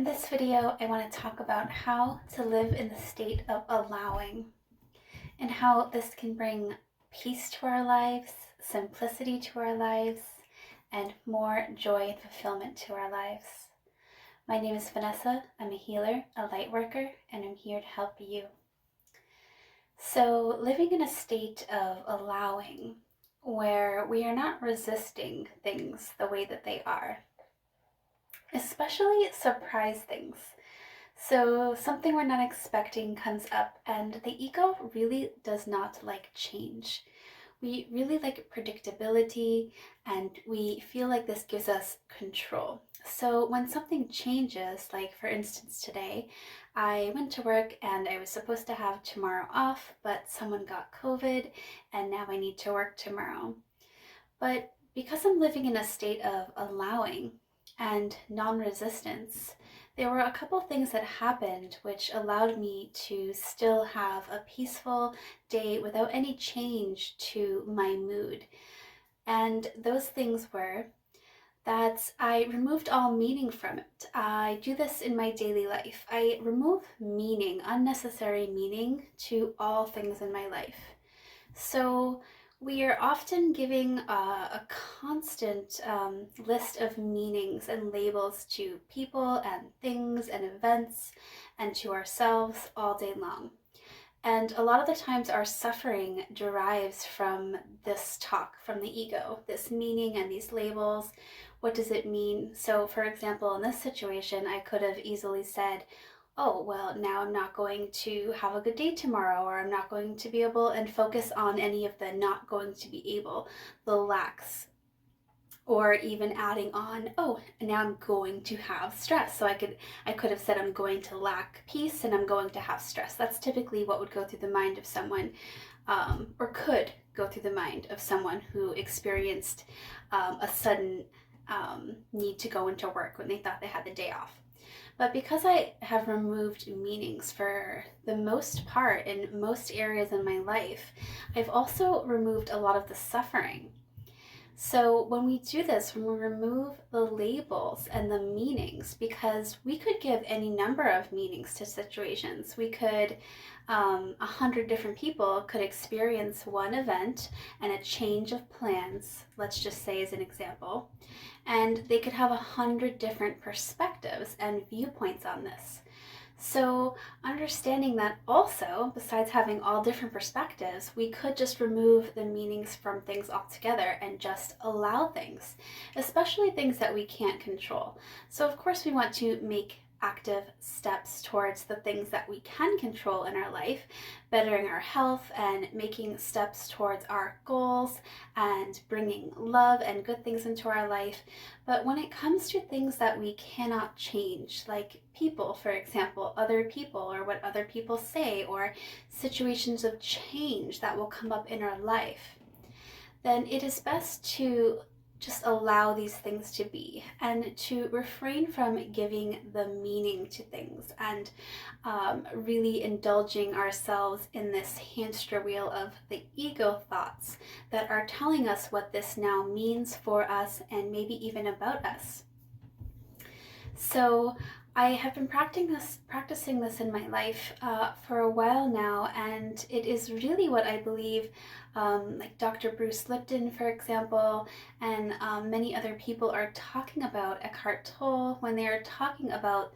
this video, I want to talk about how to live in the state of allowing and how this can bring peace to our lives, simplicity to our lives, and more joy and fulfillment to our lives. My name is Vanessa. I'm a healer, a light worker, and I'm here to help you. So, living in a state of allowing, where we are not resisting things the way that they are, especially surprise things. So something we're not expecting comes up, and the ego really does not like change. We really like predictability, and we feel like this gives us control. So when something changes, like for instance today, I went to work and I was supposed to have tomorrow off, but someone got COVID and now I need to work tomorrow. But because I'm living in a state of allowing and non-resistance, there were a couple things that happened which allowed me to still have a peaceful day without any change to my mood. And those things were that I removed all meaning from it. I do this in my daily life. I remove meaning, unnecessary meaning, to all things in my life. So we are often giving a constant list of meanings and labels to people and things and events and to ourselves all day long. And a lot of the times our suffering derives from this talk from the ego, this meaning and these labels. What does it mean? So for example, in this situation, I could have easily said, oh, well, now I'm not going to have a good day tomorrow, or I'm not going to be able and focus on any of the not going to be able, the lacks, or even adding on, oh, now I'm going to have stress. So I could have said I'm going to lack peace and I'm going to have stress. That's typically what would go through the mind of someone, or could go through the mind of someone who experienced a sudden need to go into work when they thought they had the day off. But because I have removed meanings for the most part in most areas in my life, I've also removed a lot of the suffering. So when we do this, when we remove the labels and the meanings, because we could give any number of meanings to situations. We could, 100 different people could experience one event and a change of plans, let's just say as an example, and they could have 100 different perspectives and viewpoints on this. So understanding that also, besides having all different perspectives, we could just remove the meanings from things altogether and just allow things, especially things that we can't control. So of course we want to make active steps towards the things that we can control in our life, bettering our health and making steps towards our goals and bringing love and good things into our life. But when it comes to things that we cannot change, like people, for example, other people, or what other people say, or situations of change that will come up in our life, then it is best to just allow these things to be and to refrain from giving the meaning to things and really indulging ourselves in this hamster wheel of the ego thoughts that are telling us what this now means for us and maybe even about us. So I have been practicing this in my life for a while now, and it is really what I believe, like Dr. Bruce Lipton, for example, and many other people are talking about, Eckhart Tolle, when they are talking about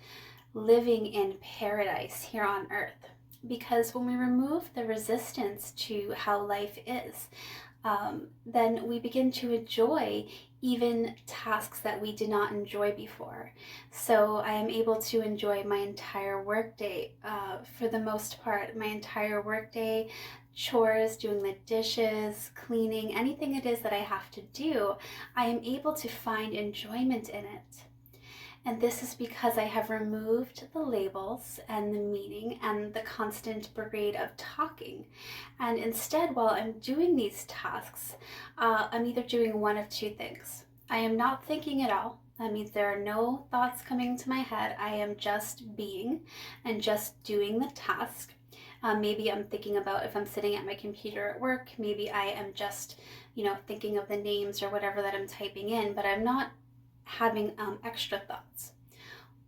living in paradise here on earth. Because when we remove the resistance to how life is, then we begin to enjoy even tasks that we did not enjoy before. So I am able to enjoy my entire workday, for the most part, my entire workday, chores, doing the dishes, cleaning, anything it is that I have to do, I am able to find enjoyment in it. And this is because I have removed the labels and the meaning and the constant parade of talking. And instead, while I'm doing these tasks, I'm either doing one of two things. I am not thinking at all. That means there are no thoughts coming to my head. I am just being and just doing the task. Maybe I'm thinking about if I'm sitting at my computer at work, maybe I am just, thinking of the names or whatever that I'm typing in, but I'm not having extra thoughts.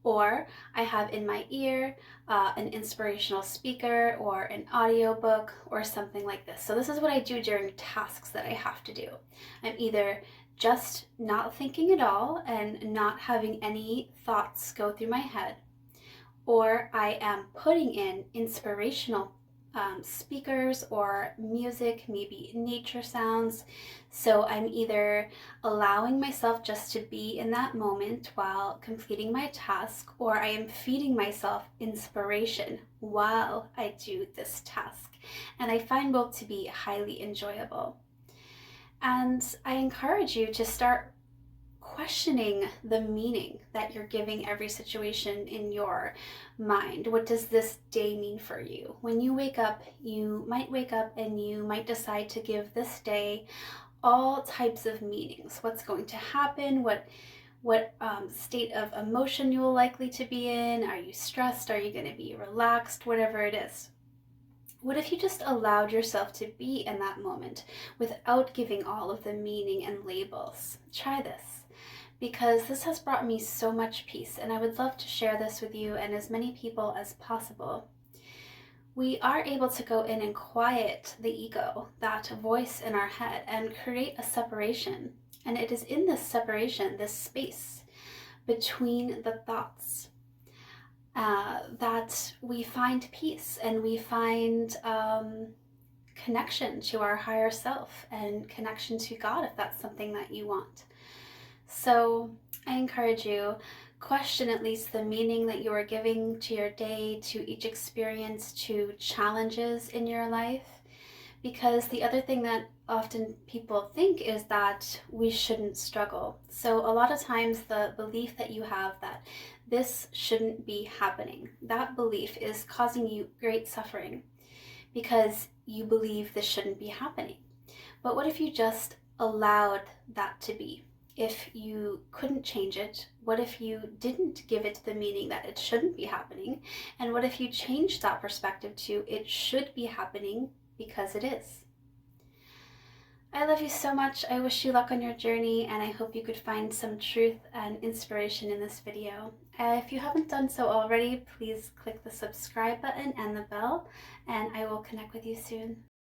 or I have in my ear an inspirational speaker or an audiobook or something like this. So this is what I do during tasks that I have to do. I'm either just not thinking at all and not having any thoughts go through my head, or I am putting in inspirational speakers or music, maybe nature sounds. So I'm either allowing myself just to be in that moment while completing my task, or I am feeding myself inspiration while I do this task. And I find both to be highly enjoyable. And I encourage you to start questioning the meaning that you're giving every situation in your mind. What does this day mean for you? When you wake up, you might wake up and you might decide to give this day all types of meanings. What's going to happen? What state of emotion you will likely to be in? Are you stressed? Are you going to be relaxed? Whatever it is. What if you just allowed yourself to be in that moment without giving all of the meaning and labels? Try this, because this has brought me so much peace, and I would love to share this with you and as many people as possible. We are able to go in and quiet the ego, that voice in our head, and create a separation. And it is in this separation, this space between the thoughts, that we find peace and we find connection to our higher self and connection to God, if that's something that you want. So I encourage you, question at least the meaning that you are giving to your day, to each experience, to challenges in your life. Because the other thing that often people think is that we shouldn't struggle. So a lot of times the belief that you have that this shouldn't be happening, that belief is causing you great suffering because you believe this shouldn't be happening. But what if you just allowed that to be? If you couldn't change it, what if you didn't give it the meaning that it shouldn't be happening? And what if you changed that perspective to it should be happening because it is? I love you so much. I wish you luck on your journey, and I hope you could find some truth and inspiration in this video. If you haven't done so already, please click the subscribe button and the bell, and I will connect with you soon.